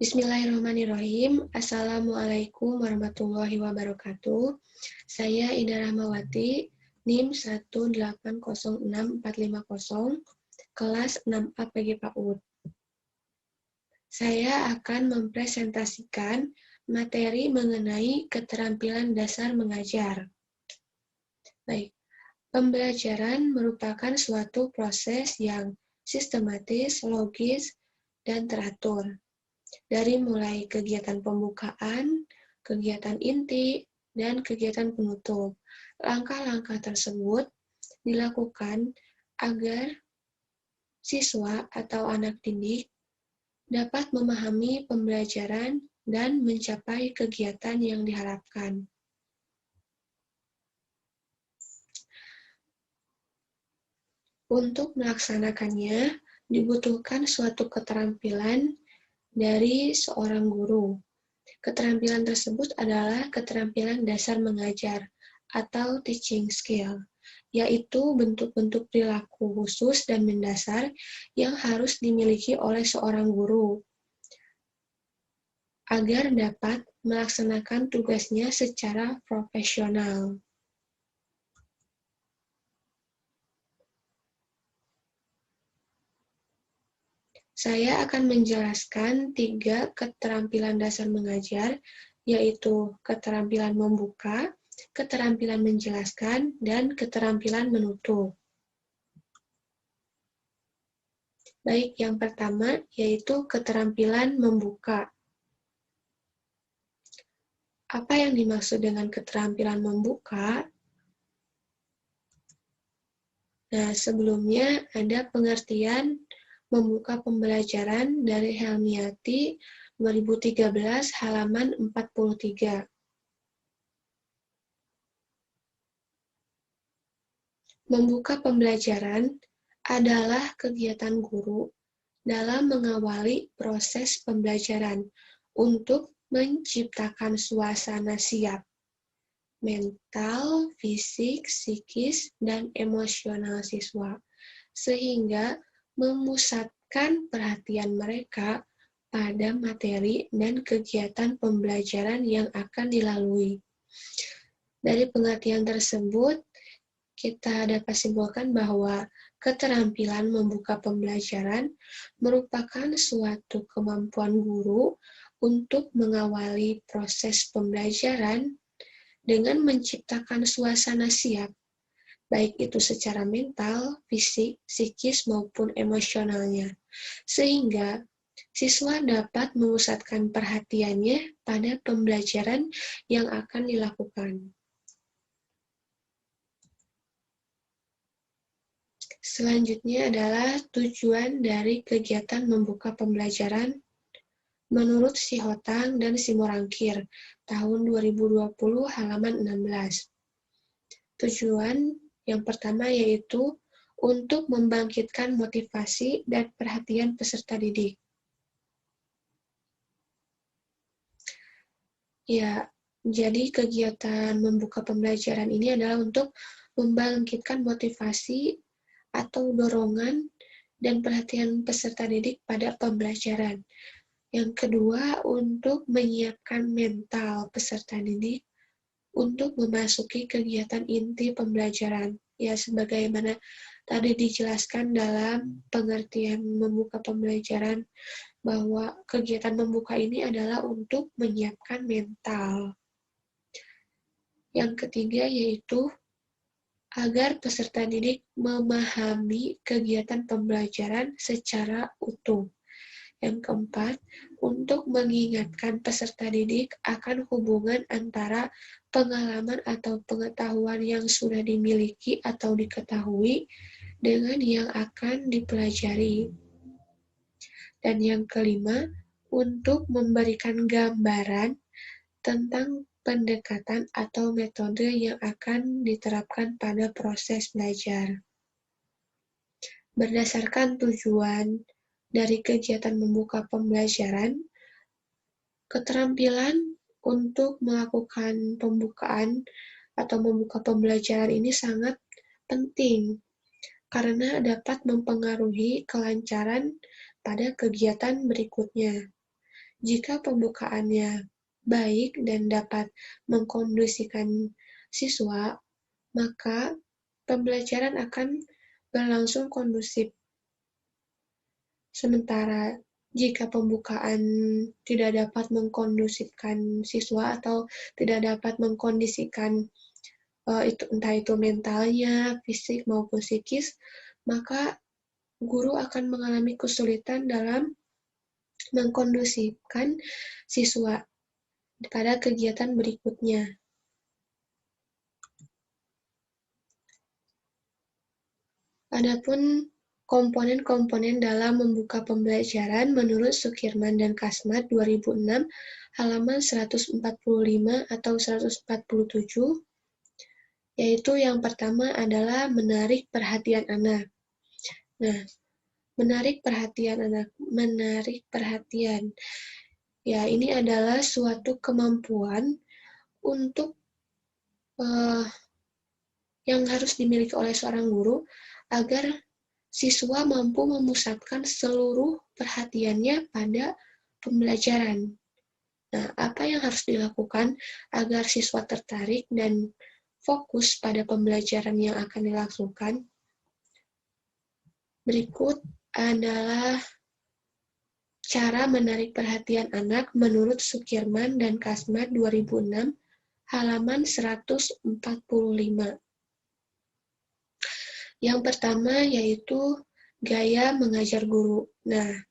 Bismillahirrahmanirrahim. Assalamualaikum warahmatullahi wabarakatuh. Saya Ida Rahmawati, NIM 1806450, kelas 6A PG PAUD. Saya akan mempresentasikan materi mengenai keterampilan dasar mengajar. Baik, pembelajaran merupakan suatu proses yang sistematis, logis, dan teratur. Dari mulai kegiatan pembukaan, kegiatan inti, dan kegiatan penutup. Langkah-langkah tersebut dilakukan agar siswa atau anak didik dapat memahami pembelajaran dan mencapai kegiatan yang diharapkan. Untuk melaksanakannya, dibutuhkan suatu keterampilan dari seorang guru. Keterampilan tersebut adalah keterampilan dasar mengajar atau teaching skill, yaitu bentuk-bentuk perilaku khusus dan mendasar yang harus dimiliki oleh seorang guru agar dapat melaksanakan tugasnya secara profesional. Saya akan menjelaskan 3 keterampilan dasar mengajar, yaitu keterampilan membuka, keterampilan menjelaskan, dan keterampilan menutup. Baik, yang pertama yaitu keterampilan membuka. Apa yang dimaksud dengan keterampilan membuka? Nah, sebelumnya ada pengertian membuka pembelajaran dari Helmiati 2013 halaman 43. Membuka pembelajaran adalah kegiatan guru dalam mengawali proses pembelajaran untuk menciptakan suasana siap mental, fisik, psikis, dan emosional siswa, sehingga memusatkan perhatian mereka pada materi dan kegiatan pembelajaran yang akan dilalui. Dari pengertian tersebut, kita dapat simpulkan bahwa keterampilan membuka pembelajaran merupakan suatu kemampuan guru untuk mengawali proses pembelajaran dengan menciptakan suasana siap, baik itu secara mental, fisik, psikis, maupun emosionalnya, sehingga siswa dapat memusatkan perhatiannya pada pembelajaran yang akan dilakukan. Selanjutnya adalah tujuan dari kegiatan membuka pembelajaran menurut Sihotang dan Simorangkir, tahun 2020, halaman 16. Tujuan yang pertama yaitu untuk membangkitkan motivasi dan perhatian peserta didik. Ya, jadi kegiatan membuka pembelajaran ini adalah untuk membangkitkan motivasi atau dorongan dan perhatian peserta didik pada pembelajaran. Yang kedua, untuk menyiapkan mental peserta didik untuk memasuki kegiatan inti pembelajaran. Ya, sebagaimana tadi dijelaskan dalam pengertian membuka pembelajaran, bahwa kegiatan membuka ini adalah untuk menyiapkan mental. Yang ketiga yaitu agar peserta didik memahami kegiatan pembelajaran secara utuh. Yang keempat, untuk mengingatkan peserta didik akan hubungan antara pengalaman atau pengetahuan yang sudah dimiliki atau diketahui dengan yang akan dipelajari. Dan yang kelima, untuk memberikan gambaran tentang pendekatan atau metode yang akan diterapkan pada proses belajar. Berdasarkan tujuan dari kegiatan membuka pembelajaran, keterampilan untuk melakukan pembukaan atau membuka pembelajaran ini sangat penting karena dapat mempengaruhi kelancaran pada kegiatan berikutnya. Jika pembukaannya baik dan dapat mengkondisikan siswa, maka pembelajaran akan berlangsung kondusif. Sementara jika pembukaan tidak dapat mengkondusifkan siswa atau tidak dapat mengkondisikan entah itu mentalnya, fisik maupun psikis, maka guru akan mengalami kesulitan dalam mengkondusifkan siswa pada kegiatan berikutnya. Adapun komponen-komponen dalam membuka pembelajaran menurut Sukirman dan Kasmat 2006 halaman 145 atau 147, yaitu yang pertama adalah menarik perhatian anak. Nah, menarik perhatian. Ya, ini adalah suatu kemampuan untuk yang harus dimiliki oleh seorang guru agar siswa mampu memusatkan seluruh perhatiannya pada pembelajaran. Nah, apa yang harus dilakukan agar siswa tertarik dan fokus pada pembelajaran yang akan dilakukan? Berikut adalah cara menarik perhatian anak menurut Sukirman dan Kasmat 2006, halaman 145. Yang pertama yaitu gaya mengajar guru. Nah,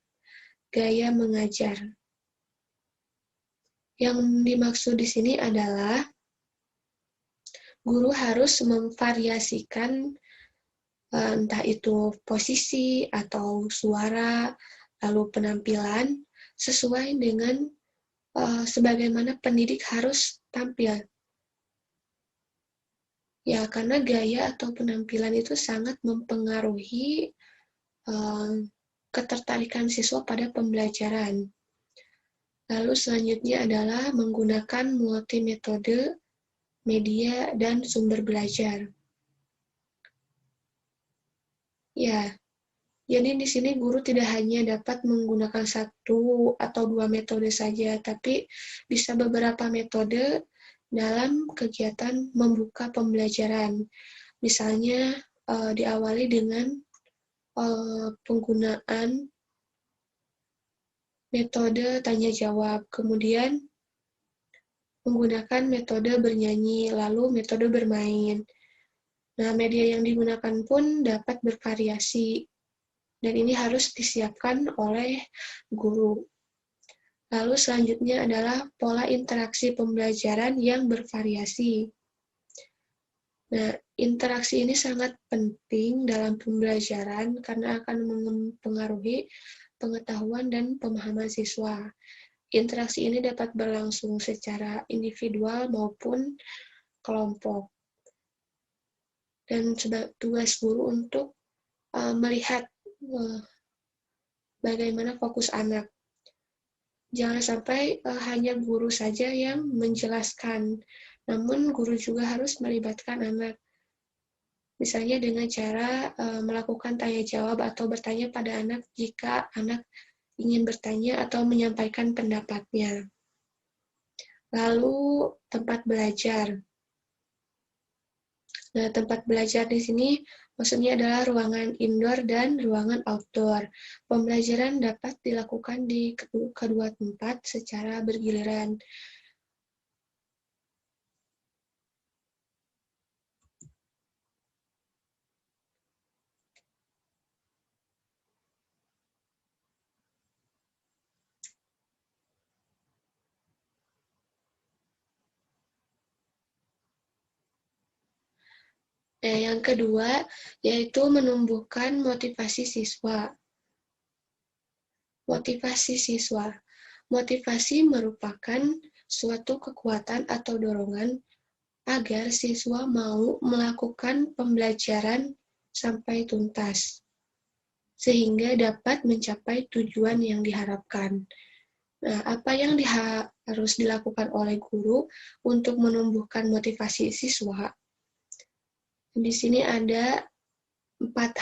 gaya mengajar. Yang dimaksud di sini adalah guru harus memvariasikan entah itu posisi atau suara, lalu penampilan sesuai dengan sebagaimana pendidik harus tampil. Ya, karena gaya atau penampilan itu sangat mempengaruhi ketertarikan siswa pada pembelajaran. Lalu selanjutnya adalah menggunakan multimetode, media, dan sumber belajar. Ya, jadi di sini guru tidak hanya dapat menggunakan satu atau dua metode saja, tapi bisa beberapa metode dalam kegiatan membuka pembelajaran. Misalnya diawali dengan penggunaan metode tanya jawab, kemudian menggunakan metode bernyanyi, lalu metode bermain. Nah, media yang digunakan pun dapat bervariasi, dan ini harus disiapkan oleh guru. Lalu selanjutnya adalah pola interaksi pembelajaran yang bervariasi. Nah, interaksi ini sangat penting dalam pembelajaran karena akan mempengaruhi pengetahuan dan pemahaman siswa. Interaksi ini dapat berlangsung secara individual maupun kelompok. Dan tugas guru untuk melihat bagaimana fokus anak. Jangan sampai hanya guru saja yang menjelaskan, namun guru juga harus melibatkan anak. Misalnya dengan cara melakukan tanya jawab atau bertanya pada anak jika anak ingin bertanya atau menyampaikan pendapatnya. Lalu tempat belajar. Nah, tempat belajar di sini maksudnya adalah ruangan indoor dan ruangan outdoor. Pembelajaran dapat dilakukan di kedua tempat secara bergiliran. Nah, yang kedua yaitu menumbuhkan motivasi siswa. Motivasi siswa. Motivasi merupakan suatu kekuatan atau dorongan agar siswa mau melakukan pembelajaran sampai tuntas, sehingga dapat mencapai tujuan yang diharapkan. Nah, apa yang harus dilakukan oleh guru untuk menumbuhkan motivasi siswa? Di sini ada 4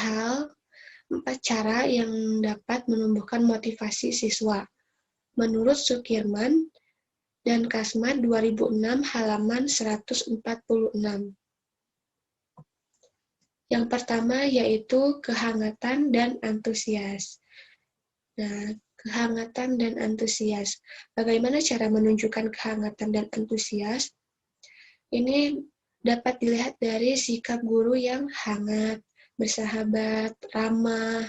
cara yang dapat menumbuhkan motivasi siswa. menurut Sukirman dan Kasmat 2006 halaman 146. Yang pertama yaitu kehangatan dan antusias. Nah, kehangatan dan antusias. Bagaimana cara menunjukkan kehangatan dan antusias? Ini dapat dilihat dari sikap guru yang hangat, bersahabat, ramah,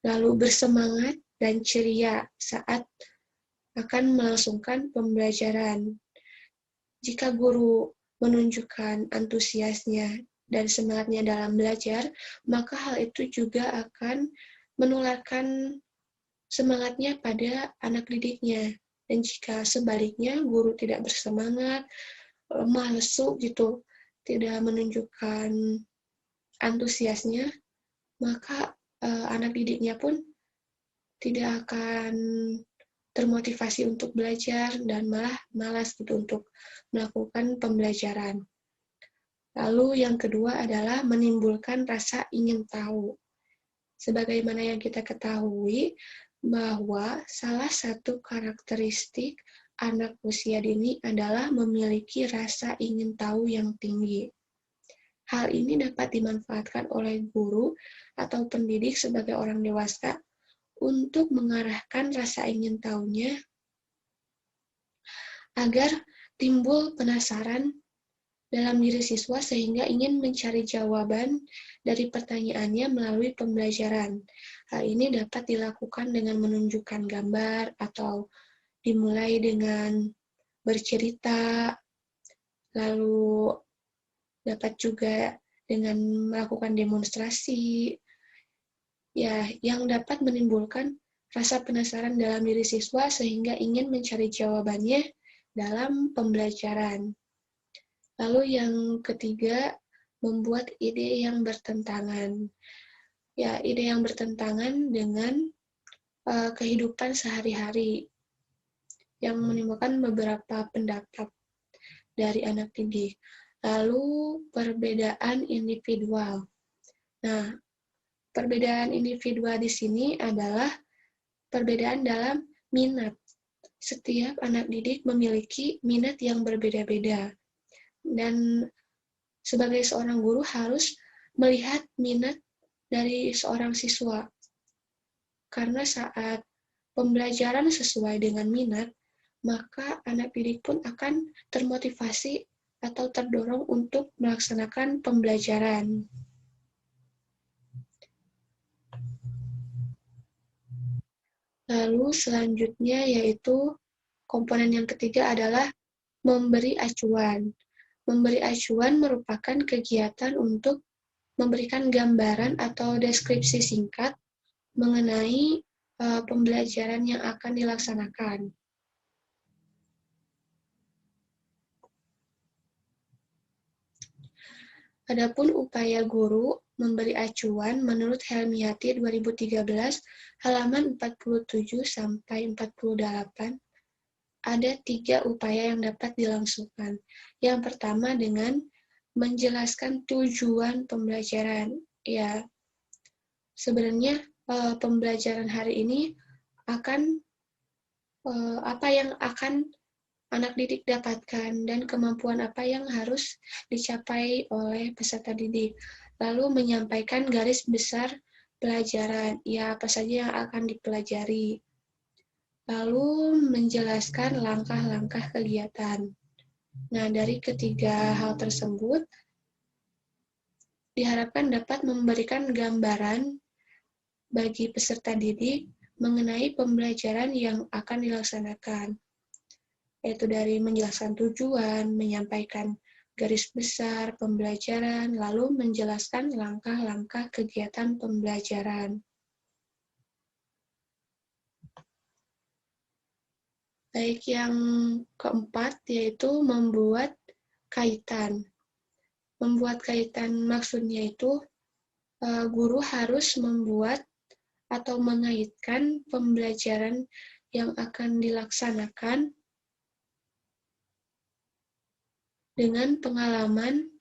lalu bersemangat dan ceria saat akan melangsungkan pembelajaran. Jika guru menunjukkan antusiasnya dan semangatnya dalam belajar, maka hal itu juga akan menularkan semangatnya pada anak didiknya. Dan jika sebaliknya guru tidak bersemangat, lemah lesu gitu, tidak menunjukkan antusiasnya, maka anak didiknya pun tidak akan termotivasi untuk belajar dan malah malas gitu untuk melakukan pembelajaran. Lalu yang kedua adalah menimbulkan rasa ingin tahu. Sebagaimana yang kita ketahui bahwa salah satu karakteristik anak usia dini adalah memiliki rasa ingin tahu yang tinggi. Hal ini dapat dimanfaatkan oleh guru atau pendidik sebagai orang dewasa untuk mengarahkan rasa ingin tahunya agar timbul penasaran dalam diri siswa sehingga ingin mencari jawaban dari pertanyaannya melalui pembelajaran. Hal ini dapat dilakukan dengan menunjukkan gambar atau dimulai dengan bercerita, lalu dapat juga dengan melakukan demonstrasi, ya, yang dapat menimbulkan rasa penasaran dalam diri siswa sehingga ingin mencari jawabannya dalam pembelajaran. Lalu yang ketiga, membuat ide yang bertentangan. Ya, ide yang bertentangan dengan kehidupan sehari-hari yang menimbulkan beberapa pendapat dari anak didik. Lalu perbedaan individual. Nah, perbedaan individual di sini adalah perbedaan dalam minat. Setiap anak didik memiliki minat yang berbeda-beda. Dan sebagai seorang guru harus melihat minat dari seorang siswa. Karena saat pembelajaran sesuai dengan minat, maka anak didik pun akan termotivasi atau terdorong untuk melaksanakan pembelajaran. Lalu selanjutnya yaitu komponen yang ketiga adalah memberi acuan. Memberi acuan merupakan kegiatan untuk memberikan gambaran atau deskripsi singkat mengenai pembelajaran yang akan dilaksanakan. Adapun upaya guru memberi acuan menurut Helmiati 2013 halaman 47 sampai 48 ada 3 upaya yang dapat dilangsungkan. Yang pertama dengan menjelaskan tujuan pembelajaran. Ya, sebenarnya pembelajaran hari ini akan apa yang akan anak didik dapatkan dan kemampuan apa yang harus dicapai oleh peserta didik. Lalu menyampaikan garis besar pelajaran, ya apa saja yang akan dipelajari. Lalu menjelaskan langkah-langkah kegiatan. Nah, dari ketiga hal tersebut, diharapkan dapat memberikan gambaran bagi peserta didik mengenai pembelajaran yang akan dilaksanakan, yaitu dari menjelaskan tujuan, menyampaikan garis besar pembelajaran, lalu menjelaskan langkah-langkah kegiatan pembelajaran. Baik, yang keempat yaitu membuat kaitan. Membuat kaitan maksudnya itu guru harus membuat atau mengaitkan pembelajaran yang akan dilaksanakan dengan pengalaman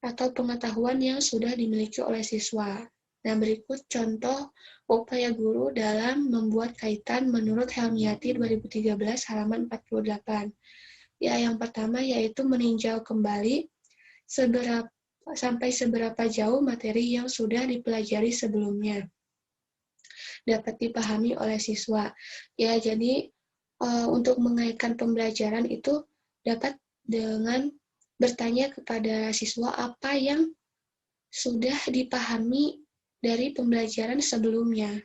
atau pengetahuan yang sudah dimiliki oleh siswa. Nah, berikut contoh upaya guru dalam membuat kaitan menurut Helmiati 2013 halaman 48. Ya, yang pertama yaitu meninjau kembali sampai seberapa jauh materi yang sudah dipelajari sebelumnya dapat dipahami oleh siswa. Ya, jadi untuk mengaitkan pembelajaran itu dapat dengan bertanya kepada siswa apa yang sudah dipahami dari pembelajaran sebelumnya,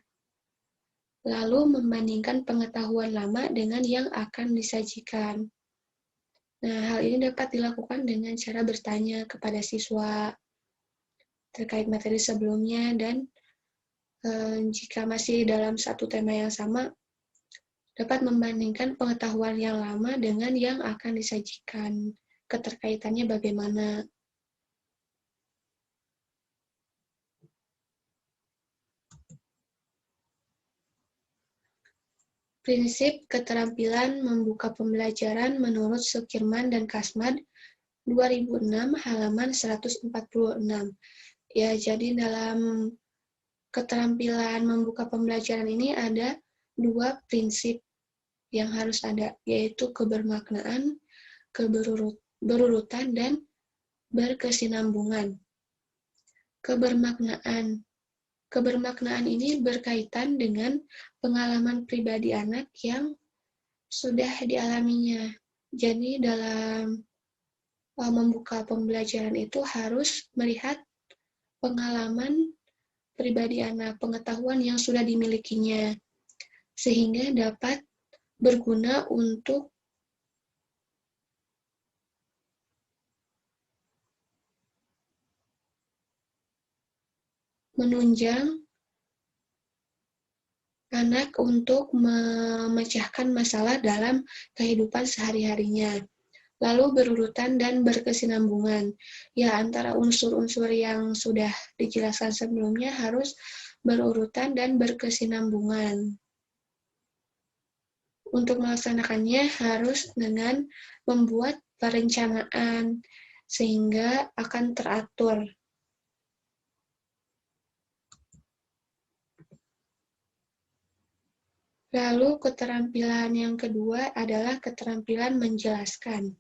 lalu membandingkan pengetahuan lama dengan yang akan disajikan. Nah, hal ini dapat dilakukan dengan cara bertanya kepada siswa terkait materi sebelumnya dan jika masih dalam satu tema yang sama, dapat membandingkan pengetahuan yang lama dengan yang akan disajikan. Keterkaitannya bagaimana? Prinsip keterampilan membuka pembelajaran menurut Sukirman dan Kasmad 2006 halaman 146. Ya, jadi dalam keterampilan membuka pembelajaran ini ada dua prinsip yang harus ada, yaitu kebermaknaan, berurutan, dan berkesinambungan. Kebermaknaan ini berkaitan dengan pengalaman pribadi anak yang sudah dialaminya. Jadi dalam membuka pembelajaran itu harus melihat pengalaman pribadi anak, pengetahuan yang sudah dimilikinya, sehingga dapat berguna untuk menunjang anak untuk memecahkan masalah dalam kehidupan sehari-harinya. Lalu berurutan dan berkesinambungan. Ya, antara unsur-unsur yang sudah dijelaskan sebelumnya harus berurutan dan berkesinambungan. Untuk melaksanakannya harus dengan membuat perencanaan sehingga akan teratur. Lalu keterampilan yang kedua adalah keterampilan menjelaskan.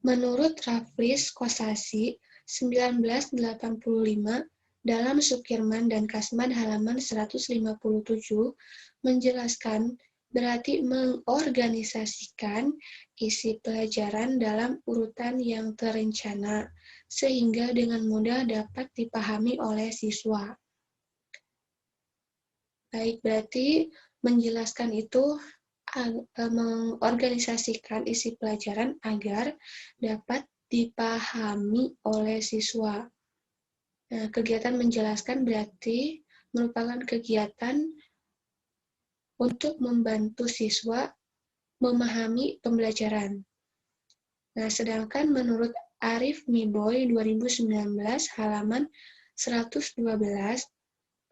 Menurut Raffles Kosasih 1985 dalam Sukirman dan Kasmad halaman 157 menjelaskan berarti mengorganisasikan isi pelajaran dalam urutan yang terencana, sehingga dengan mudah dapat dipahami oleh siswa. Baik, berarti menjelaskan itu mengorganisasikan isi pelajaran agar dapat dipahami oleh siswa. Nah, kegiatan menjelaskan berarti merupakan kegiatan untuk membantu siswa memahami pembelajaran. Nah, sedangkan menurut Arif Miboy 2019 halaman 112,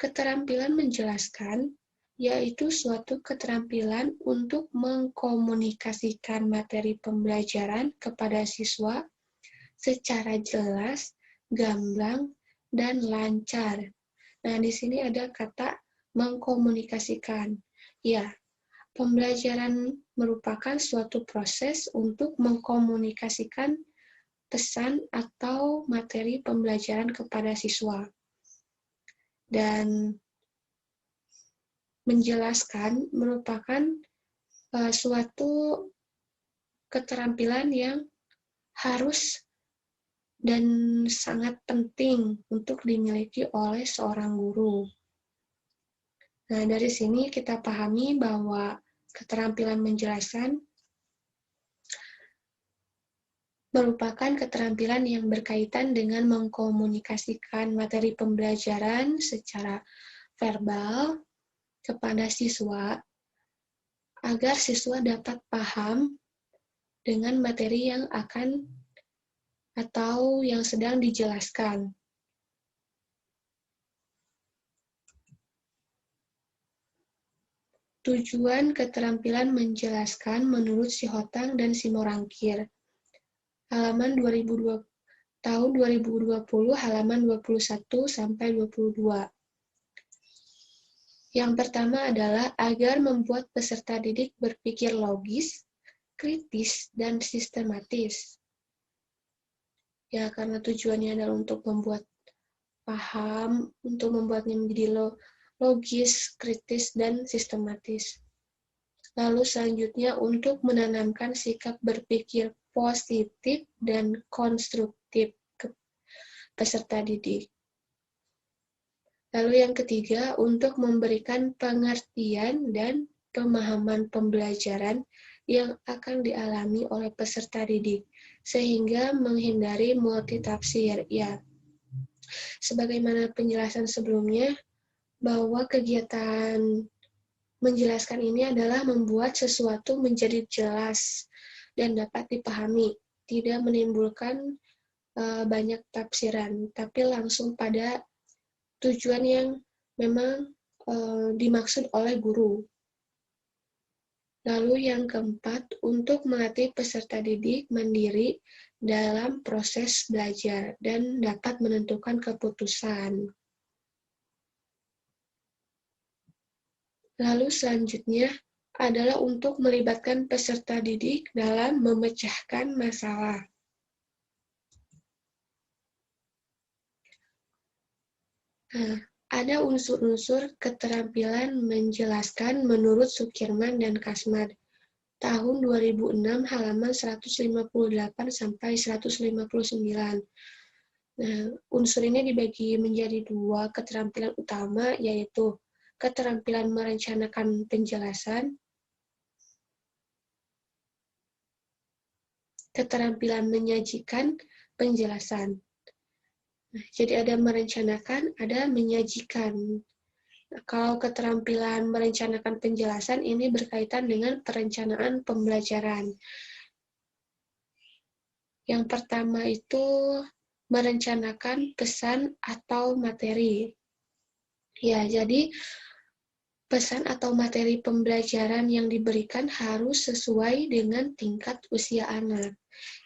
keterampilan menjelaskan yaitu suatu keterampilan untuk mengkomunikasikan materi pembelajaran kepada siswa secara jelas, gamblang, dan lancar. Nah, di sini ada kata mengkomunikasikan. Ya, pembelajaran merupakan suatu proses untuk mengkomunikasikan pesan atau materi pembelajaran kepada siswa. Dan menjelaskan merupakan suatu keterampilan yang harus dan sangat penting untuk dimiliki oleh seorang guru. Nah, dari sini kita pahami bahwa keterampilan menjelaskan merupakan keterampilan yang berkaitan dengan mengkomunikasikan materi pembelajaran secara verbal kepada siswa agar siswa dapat paham dengan materi yang akan atau yang sedang dijelaskan. Tujuan keterampilan menjelaskan menurut si Hotang dan si Morangkir. Halaman 2020, tahun 2020, halaman 21 sampai 22. Yang pertama adalah agar membuat peserta didik berpikir logis, kritis, dan sistematis. Ya, karena tujuannya adalah untuk membuat paham, untuk membuatnya menjadi logis, kritis, dan sistematis. Lalu selanjutnya untuk menanamkan sikap berpikir positif dan konstruktif ke peserta didik. Lalu yang ketiga, untuk memberikan pengertian dan pemahaman pembelajaran yang akan dialami oleh peserta didik, sehingga menghindari multitafsir. Ya, sebagaimana penjelasan sebelumnya, bahwa kegiatan menjelaskan ini adalah membuat sesuatu menjadi jelas dan dapat dipahami, tidak menimbulkan banyak tafsiran, tapi langsung pada tujuan yang memang dimaksud oleh guru. Lalu yang keempat, untuk melatih peserta didik mandiri dalam proses belajar dan dapat menentukan keputusan. Lalu selanjutnya adalah untuk melibatkan peserta didik dalam memecahkan masalah. Nah, ada unsur-unsur keterampilan menjelaskan menurut Sukirman dan Kasmad. Tahun 2006 halaman 158 sampai 159. Nah, unsur ini dibagi menjadi dua keterampilan utama, yaitu keterampilan merencanakan penjelasan, keterampilan menyajikan penjelasan. Nah, jadi ada merencanakan, ada menyajikan. Nah, kalau keterampilan merencanakan penjelasan ini berkaitan dengan perencanaan pembelajaran. Yang pertama itu merencanakan pesan atau materi. Ya, jadi pesan atau materi pembelajaran yang diberikan harus sesuai dengan tingkat usia anak,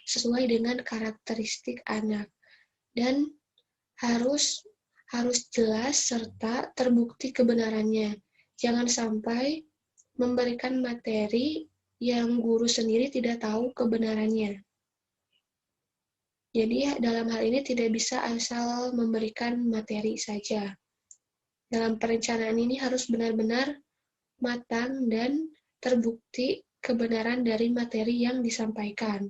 sesuai dengan karakteristik anak, dan harus jelas serta terbukti kebenarannya. Jangan sampai memberikan materi yang guru sendiri tidak tahu kebenarannya. Jadi dalam hal ini tidak bisa asal memberikan materi saja. Dalam perencanaan ini harus benar-benar matang dan terbukti kebenaran dari materi yang disampaikan.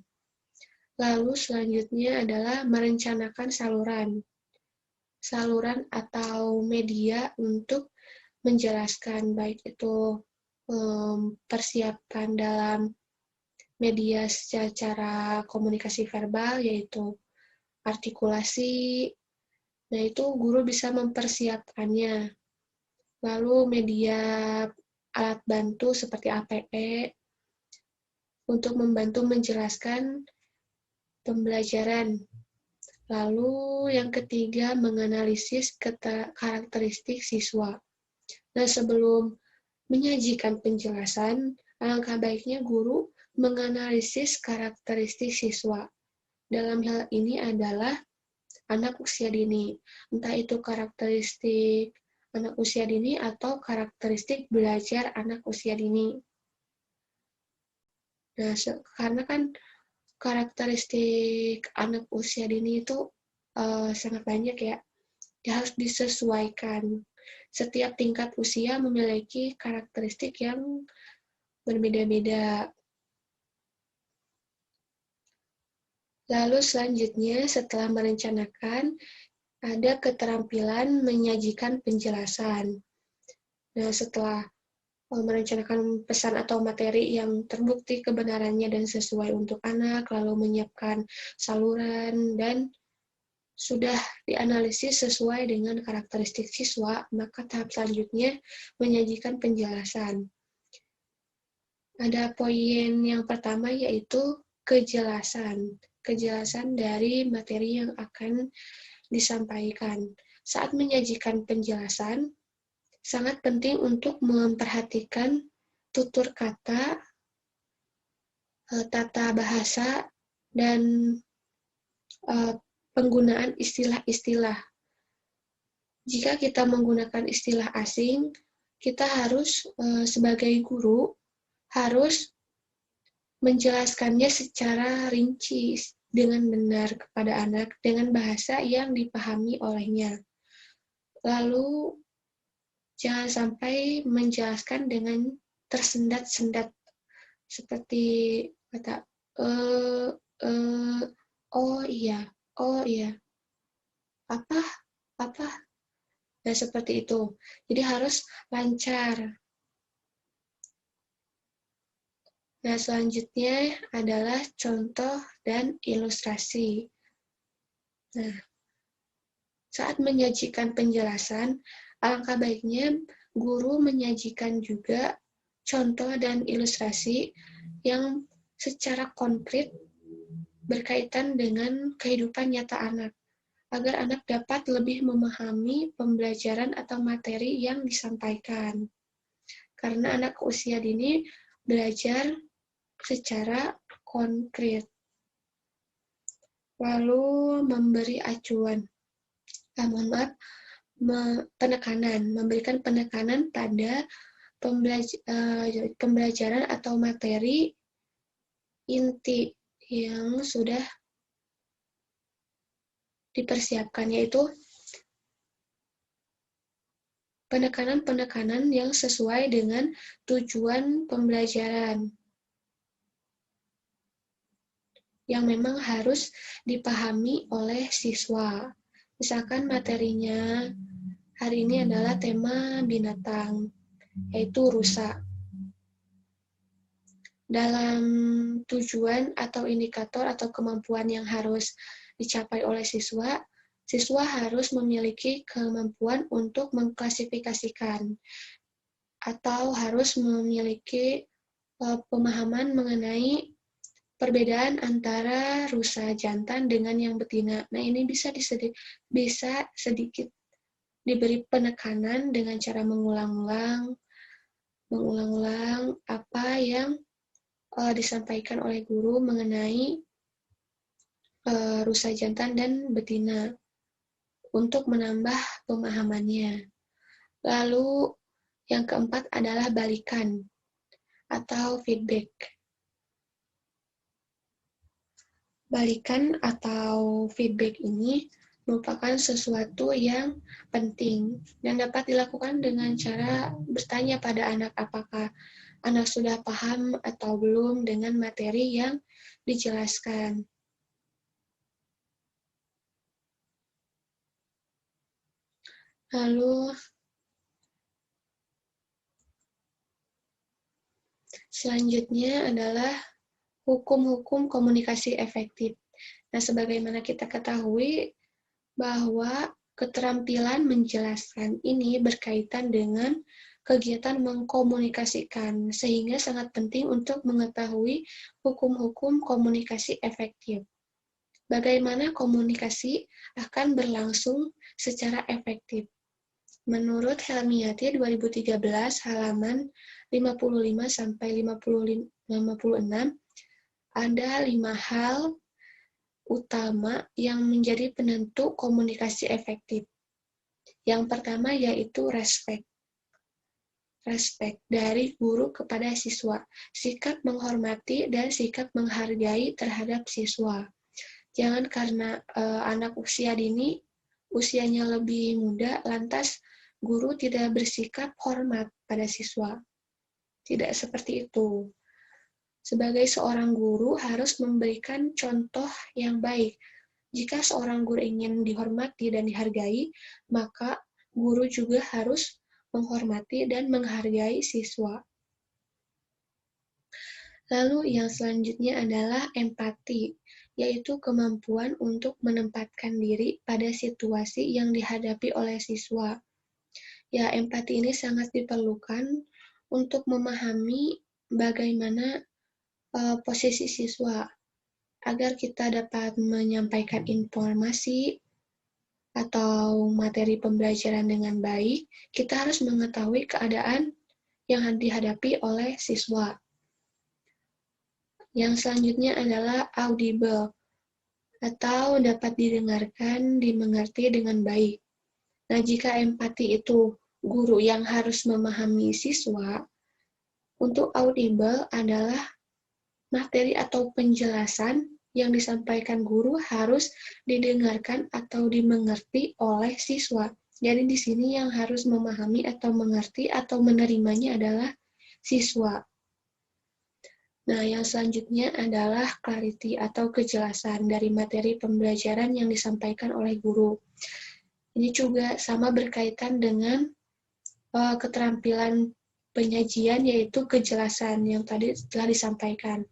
Lalu selanjutnya adalah merencanakan saluran atau media untuk menjelaskan, baik itu persiapan dalam media secara komunikasi verbal, yaitu artikulasi. Nah, itu guru bisa mempersiapkannya. Lalu media alat bantu seperti APE untuk membantu menjelaskan pembelajaran. Lalu yang ketiga, menganalisis karakteristik siswa. Nah, sebelum menyajikan penjelasan, alangkah baiknya guru menganalisis karakteristik siswa. Dalam hal ini adalah anak usia dini, entah itu karakteristik anak usia dini atau karakteristik belajar anak usia dini. Nah, karena kan karakteristik anak usia dini itu sangat banyak ya, harus disesuaikan. Setiap tingkat usia memiliki karakteristik yang berbeda-beda. Lalu selanjutnya, setelah merencanakan, ada keterampilan menyajikan penjelasan. Nah, setelah merencanakan pesan atau materi yang terbukti kebenarannya dan sesuai untuk anak, lalu menyiapkan saluran, dan sudah dianalisis sesuai dengan karakteristik siswa, maka tahap selanjutnya menyajikan penjelasan. Ada poin yang pertama yaitu kejelasan. Kejelasan dari materi yang akan disampaikan. Saat menyajikan penjelasan, sangat penting untuk memperhatikan tutur kata, tata bahasa, dan penggunaan istilah-istilah. Jika kita menggunakan istilah asing, kita harus sebagai guru harus menjelaskannya secara rinci dengan benar kepada anak dengan bahasa yang dipahami olehnya. Lalu jangan sampai menjelaskan dengan tersendat-sendat seperti kata oh iya, apa, dan seperti itu. Jadi harus lancar. Nah, selanjutnya adalah contoh dan ilustrasi. Nah, saat menyajikan penjelasan, alangkah baiknya guru menyajikan juga contoh dan ilustrasi yang secara konkret berkaitan dengan kehidupan nyata anak, agar anak dapat lebih memahami pembelajaran atau materi yang disampaikan. Karena anak usia dini belajar secara konkret. Lalu memberi acuan. Memberikan penekanan pada pembelajaran atau materi inti yang sudah dipersiapkan, yaitu penekanan-penekanan yang sesuai dengan tujuan pembelajaran yang memang harus dipahami oleh siswa. Misalkan materinya hari ini adalah tema binatang, yaitu rusa. Dalam tujuan atau indikator atau kemampuan yang harus dicapai oleh siswa, siswa harus memiliki kemampuan untuk mengklasifikasikan atau harus memiliki pemahaman mengenai perbedaan antara rusa jantan dengan yang betina. Nah, ini bisa sedikit diberi penekanan dengan cara mengulang-ulang apa yang disampaikan oleh guru mengenai rusa jantan dan betina untuk menambah pemahamannya. Lalu yang keempat adalah balikan atau feedback. Balikan atau feedback ini merupakan sesuatu yang penting dan dapat dilakukan dengan cara bertanya pada anak apakah anak sudah paham atau belum dengan materi yang dijelaskan. Lalu selanjutnya adalah hukum-hukum komunikasi efektif. Nah, sebagaimana kita ketahui bahwa keterampilan menjelaskan ini berkaitan dengan kegiatan mengkomunikasikan, sehingga sangat penting untuk mengetahui hukum-hukum komunikasi efektif. Bagaimana komunikasi akan berlangsung secara efektif? Menurut Helmiati 2013 halaman 55-56, ada 5 hal utama yang menjadi penentu komunikasi efektif. Yang pertama yaitu respect. Respect dari guru kepada siswa. Sikap menghormati dan sikap menghargai terhadap siswa. Jangan karena anak usia dini, usianya lebih muda, lantas guru tidak bersikap hormat pada siswa. Tidak seperti itu. Sebagai seorang guru harus memberikan contoh yang baik. Jika seorang guru ingin dihormati dan dihargai, maka guru juga harus menghormati dan menghargai siswa. Lalu yang selanjutnya adalah empati, yaitu kemampuan untuk menempatkan diri pada situasi yang dihadapi oleh siswa. Ya, empati ini sangat diperlukan untuk memahami bagaimana posisi siswa, agar kita dapat menyampaikan informasi atau materi pembelajaran dengan baik. Kita harus mengetahui keadaan yang dihadapi oleh siswa. Yang selanjutnya adalah audible, atau dapat didengarkan, dimengerti dengan baik. Nah, jika empati itu guru yang harus memahami siswa, untuk audible adalah materi atau penjelasan yang disampaikan guru harus didengarkan atau dimengerti oleh siswa. Jadi di sini yang harus memahami atau mengerti atau menerimanya adalah siswa. Nah, yang selanjutnya adalah clarity atau kejelasan dari materi pembelajaran yang disampaikan oleh guru. Ini juga sama berkaitan dengan keterampilan penyajian, yaitu kejelasan yang tadi telah disampaikan.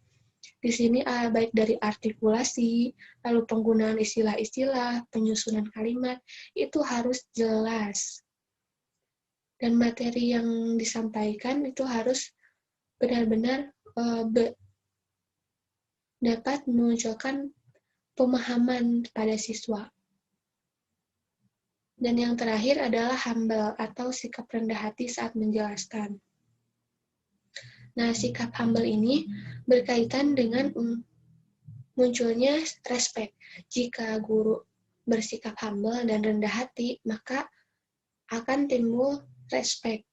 Di sini baik dari artikulasi, lalu penggunaan istilah-istilah, penyusunan kalimat, itu harus jelas. Dan materi yang disampaikan itu harus benar-benar dapat memunculkan pemahaman pada siswa. Dan yang terakhir adalah humble atau sikap rendah hati saat menjelaskan. Nah, sikap humble ini berkaitan dengan munculnya respect. Jika guru bersikap humble dan rendah hati, maka akan timbul respect.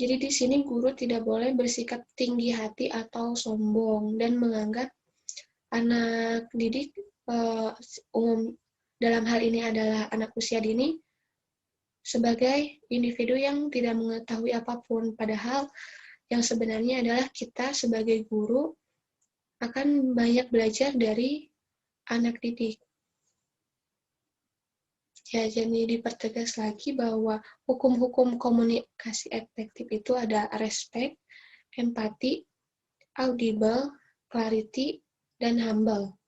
Jadi di sini guru tidak boleh bersikap tinggi hati atau sombong dan menganggap anak didik umum dalam hal ini adalah anak usia dini sebagai individu yang tidak mengetahui apapun, padahal yang sebenarnya adalah kita sebagai guru akan banyak belajar dari anak didik. Ya, jadi dipertegas lagi bahwa hukum-hukum komunikasi efektif itu ada respect, empati, audible, clarity, dan humble.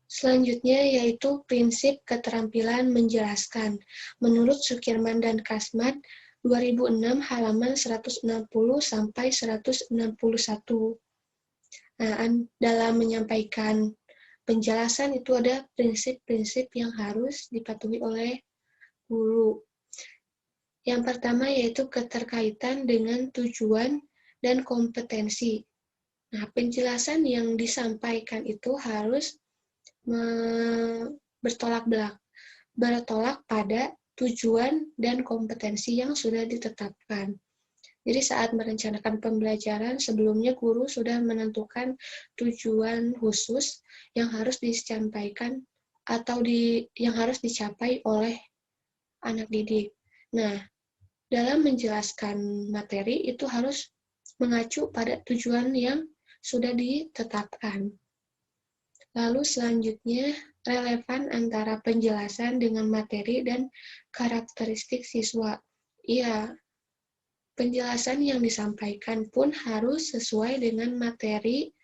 Selanjutnya yaitu prinsip keterampilan menjelaskan. Menurut Sukirman dan Kasmat, 2006 halaman 160 sampai 161. Nah, dalam menyampaikan penjelasan itu ada prinsip-prinsip yang harus dipatuhi oleh guru. Yang pertama yaitu keterkaitan dengan tujuan dan kompetensi. Nah, penjelasan yang disampaikan itu harus bertolak pada tujuan dan kompetensi yang sudah ditetapkan. Jadi saat merencanakan pembelajaran, sebelumnya guru sudah menentukan tujuan khusus yang harus disampaikan atau yang harus dicapai oleh anak didik. Nah, dalam menjelaskan materi itu harus mengacu pada tujuan yang sudah ditetapkan. Lalu selanjutnya, relevan antara penjelasan dengan materi dan karakteristik siswa. Iya, penjelasan yang disampaikan pun harus sesuai dengan materi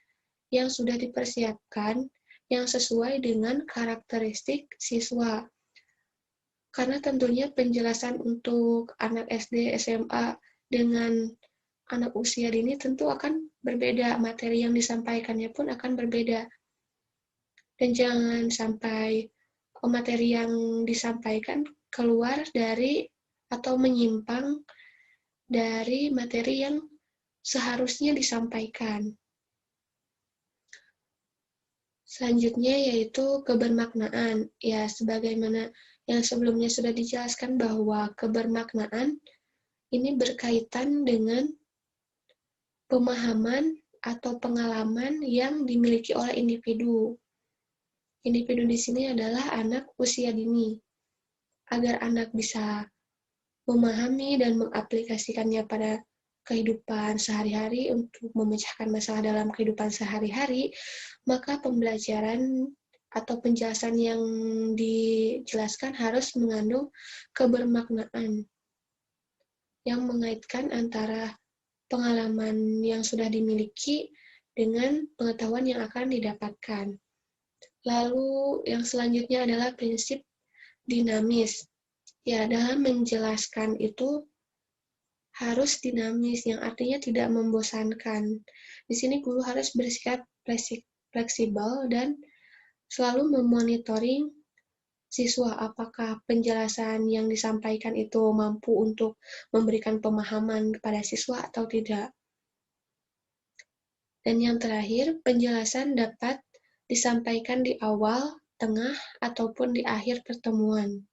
yang sudah dipersiapkan, yang sesuai dengan karakteristik siswa. Karena tentunya penjelasan untuk anak SD, SMA dengan anak usia dini tentu akan berbeda, materi yang disampaikannya pun akan berbeda. Dan jangan sampai materi yang disampaikan keluar dari atau menyimpang dari materi yang seharusnya disampaikan. Selanjutnya yaitu kebermaknaan. Ya, sebagaimana yang sebelumnya sudah dijelaskan bahwa kebermaknaan ini berkaitan dengan pemahaman atau pengalaman yang dimiliki oleh individu. Individu di sini adalah anak usia dini. Agar anak bisa memahami dan mengaplikasikannya pada kehidupan sehari-hari untuk memecahkan masalah dalam kehidupan sehari-hari, maka pembelajaran atau penjelasan yang dijelaskan harus mengandung kebermaknaan yang mengaitkan antara pengalaman yang sudah dimiliki dengan pengetahuan yang akan didapatkan. Lalu yang selanjutnya adalah prinsip dinamis. Ya, dalam menjelaskan itu harus dinamis, yang artinya tidak membosankan. Di sini guru harus bersikap fleksibel, dan selalu memonitoring siswa apakah penjelasan yang disampaikan itu mampu untuk memberikan pemahaman kepada siswa atau tidak. Dan yang terakhir, penjelasan dapat disampaikan di awal, tengah, ataupun di akhir pertemuan.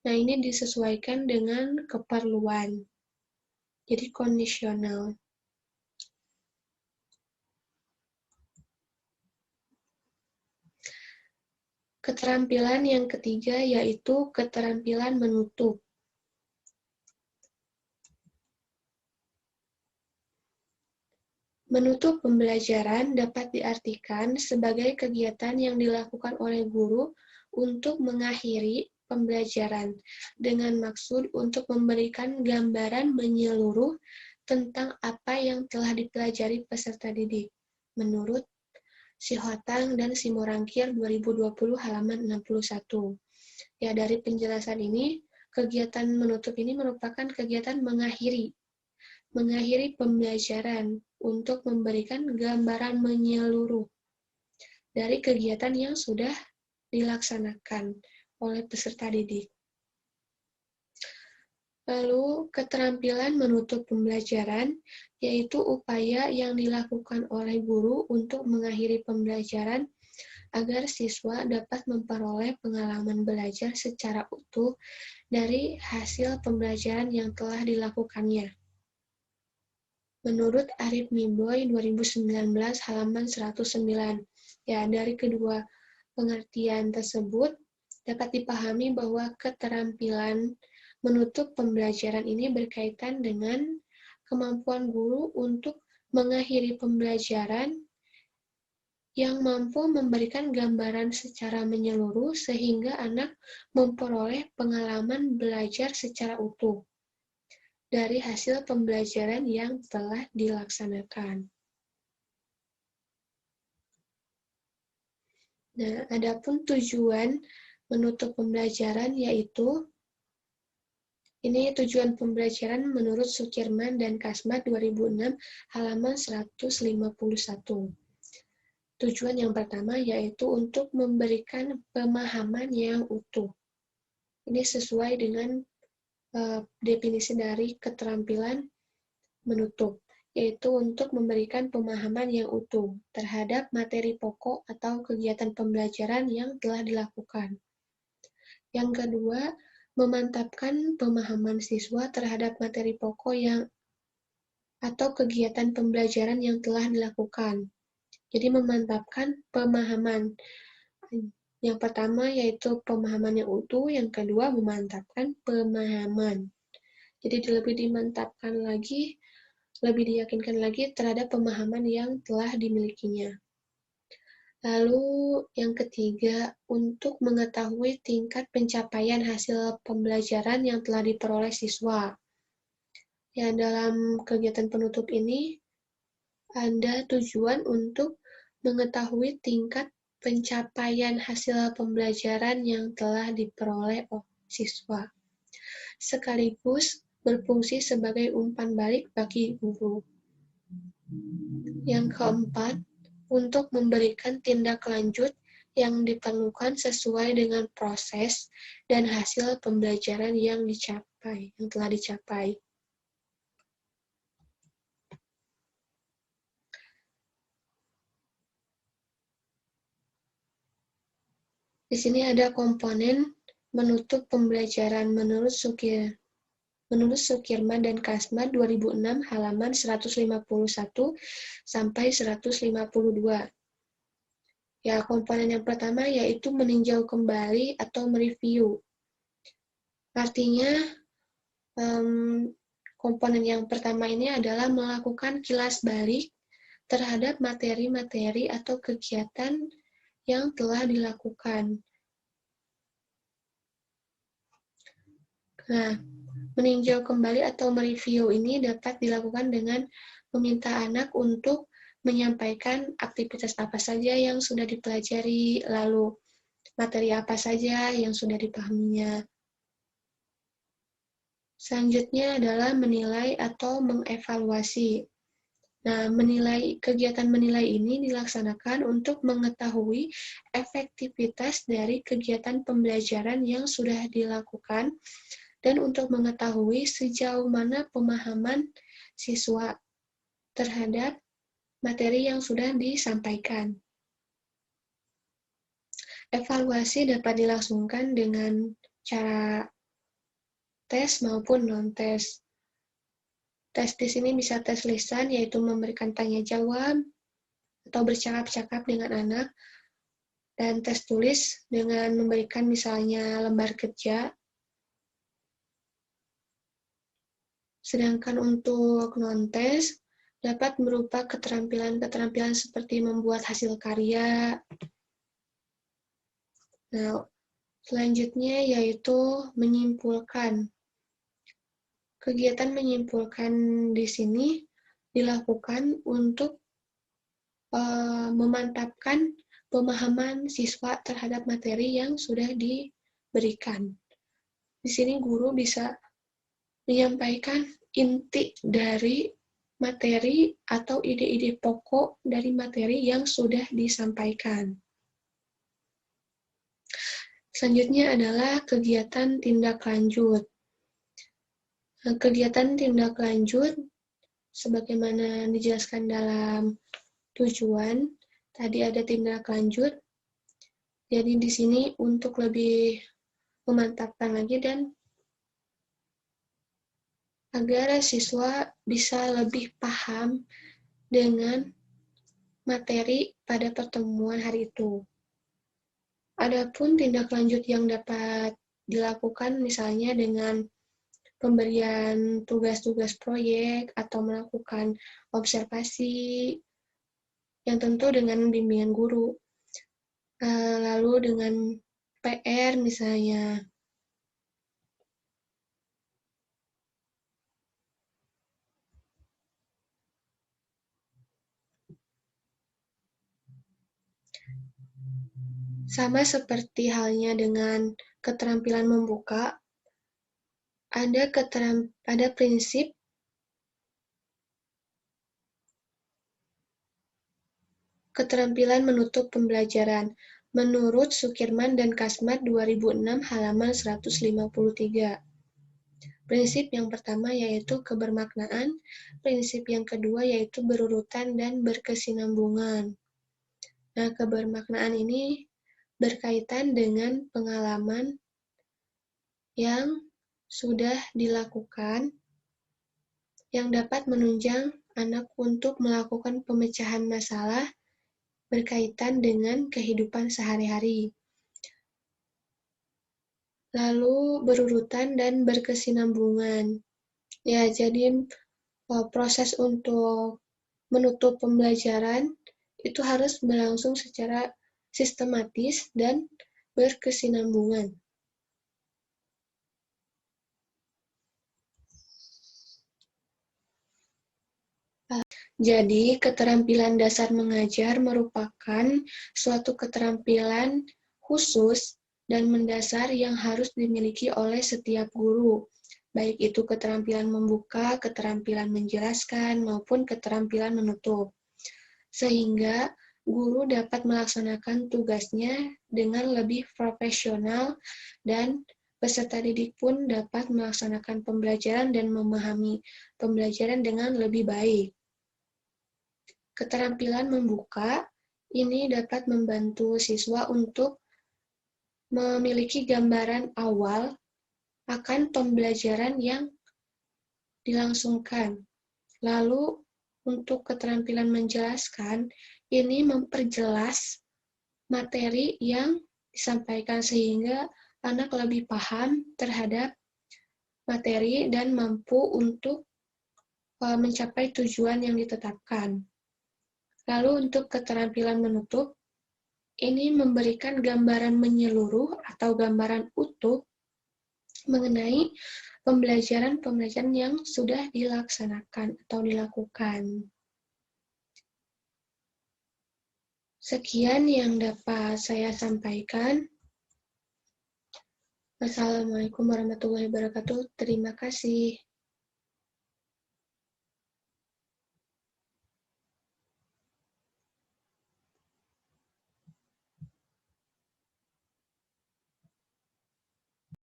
Nah, ini disesuaikan dengan keperluan. Jadi kondisional. Keterampilan yang ketiga yaitu keterampilan menutup. Menutup pembelajaran dapat diartikan sebagai kegiatan yang dilakukan oleh guru untuk mengakhiri pembelajaran dengan maksud untuk memberikan gambaran menyeluruh tentang apa yang telah dipelajari peserta didik, menurut Sihotang dan Simorangkir 2020 halaman 61. Ya, dari penjelasan ini, kegiatan menutup ini merupakan kegiatan mengakhiri pembelajaran untuk memberikan gambaran menyeluruh dari kegiatan yang sudah dilaksanakan oleh peserta didik. Lalu, keterampilan menutup pembelajaran, yaitu upaya yang dilakukan oleh guru untuk mengakhiri pembelajaran agar siswa dapat memperoleh pengalaman belajar secara utuh dari hasil pembelajaran yang telah dilakukannya. Menurut Arif Miboy 2019 halaman 109, ya dari kedua pengertian tersebut dapat dipahami bahwa keterampilan menutup pembelajaran ini berkaitan dengan kemampuan guru untuk mengakhiri pembelajaran yang mampu memberikan gambaran secara menyeluruh sehingga anak memperoleh pengalaman belajar secara utuh dari hasil pembelajaran yang telah dilaksanakan. Nah, adapun tujuan menutup pembelajaran yaitu ini tujuan pembelajaran menurut Sukirman dan Kasmat 2006 halaman 151. Tujuan yang pertama yaitu untuk memberikan pemahaman yang utuh. Ini sesuai dengan definisi dari keterampilan menutup, yaitu untuk memberikan pemahaman yang utuh terhadap materi pokok atau kegiatan pembelajaran yang telah dilakukan. Yang kedua, memantapkan pemahaman siswa terhadap materi pokok atau kegiatan pembelajaran yang telah dilakukan. Jadi memantapkan pemahaman. Yang pertama yaitu pemahaman yang utuh, yang kedua memantapkan pemahaman. Jadi lebih dimantapkan lagi, lebih diyakinkan lagi terhadap pemahaman yang telah dimilikinya. Lalu yang ketiga, untuk mengetahui tingkat pencapaian hasil pembelajaran yang telah diperoleh siswa. Ya, dalam kegiatan penutup ini ada tujuan untuk mengetahui tingkat pencapaian hasil pembelajaran yang telah diperoleh siswa, sekaligus berfungsi sebagai umpan balik bagi guru. Yang keempat, untuk memberikan tindak lanjut yang diperlukan sesuai dengan proses dan hasil pembelajaran yang telah dicapai. Di sini ada komponen menutup pembelajaran menurut Sukirman dan Kasmat 2006 halaman 151 sampai 152. Ya, komponen yang pertama yaitu meninjau kembali atau mereview. Artinya, komponen yang pertama ini adalah melakukan kilas balik terhadap materi-materi atau kegiatan yang telah dilakukan. Nah, meninjau kembali atau mereview ini dapat dilakukan dengan meminta anak untuk menyampaikan aktivitas apa saja yang sudah dipelajari, lalu materi apa saja yang sudah dipahaminya. Selanjutnya adalah menilai atau mengevaluasi. Nah, kegiatan menilai ini dilaksanakan untuk mengetahui efektivitas dari kegiatan pembelajaran yang sudah dilakukan dan untuk mengetahui sejauh mana pemahaman siswa terhadap materi yang sudah disampaikan. Evaluasi dapat dilangsungkan dengan cara tes maupun non-tes. Tes di sini bisa tes lisan, yaitu memberikan tanya jawab atau bercakap-cakap dengan anak, dan tes tulis dengan memberikan misalnya lembar kerja. Sedangkan untuk non-tes dapat berupa keterampilan-keterampilan seperti membuat hasil karya. Nah, selanjutnya yaitu menyimpulkan. Kegiatan menyimpulkan di sini dilakukan untuk memantapkan pemahaman siswa terhadap materi yang sudah diberikan. Di sini guru bisa menyampaikan inti dari materi atau ide-ide pokok dari materi yang sudah disampaikan. Selanjutnya adalah kegiatan tindak lanjut. Kegiatan tindak lanjut, sebagaimana dijelaskan dalam tujuan, tadi ada tindak lanjut. Jadi di sini untuk lebih memantapkan lagi dan agar siswa bisa lebih paham dengan materi pada pertemuan hari itu. Adapun tindak lanjut yang dapat dilakukan misalnya dengan pemberian tugas-tugas proyek atau melakukan observasi yang tentu dengan bimbingan guru. Lalu dengan PR misalnya. Sama seperti halnya dengan keterampilan membuka, ada prinsip keterampilan menutup pembelajaran. Menurut Sukirman dan Kasmat 2006 halaman 153. Prinsip yang pertama yaitu kebermaknaan, prinsip yang kedua yaitu berurutan dan berkesinambungan. Nah, kebermaknaan ini berkaitan dengan pengalaman yang sudah dilakukan yang dapat menunjang anak untuk melakukan pemecahan masalah berkaitan dengan kehidupan sehari-hari. Lalu berurutan dan berkesinambungan. Ya, jadi proses untuk menutup pembelajaran itu harus berlangsung secara sistematis dan berkesinambungan. Jadi, keterampilan dasar mengajar merupakan suatu keterampilan khusus dan mendasar yang harus dimiliki oleh setiap guru, baik itu keterampilan membuka, keterampilan menjelaskan, maupun keterampilan menutup. Sehingga guru dapat melaksanakan tugasnya dengan lebih profesional dan peserta didik pun dapat melaksanakan pembelajaran dan memahami pembelajaran dengan lebih baik. Keterampilan membuka ini dapat membantu siswa untuk memiliki gambaran awal akan pembelajaran yang dilangsungkan. Lalu, untuk keterampilan menjelaskan, ini memperjelas materi yang disampaikan sehingga anak lebih paham terhadap materi dan mampu untuk mencapai tujuan yang ditetapkan. Lalu untuk keterampilan menutup, ini memberikan gambaran menyeluruh atau gambaran utuh mengenai pembelajaran-pembelajaran yang sudah dilaksanakan atau dilakukan. Sekian yang dapat saya sampaikan. Wassalamualaikum warahmatullahi wabarakatuh. Terima kasih.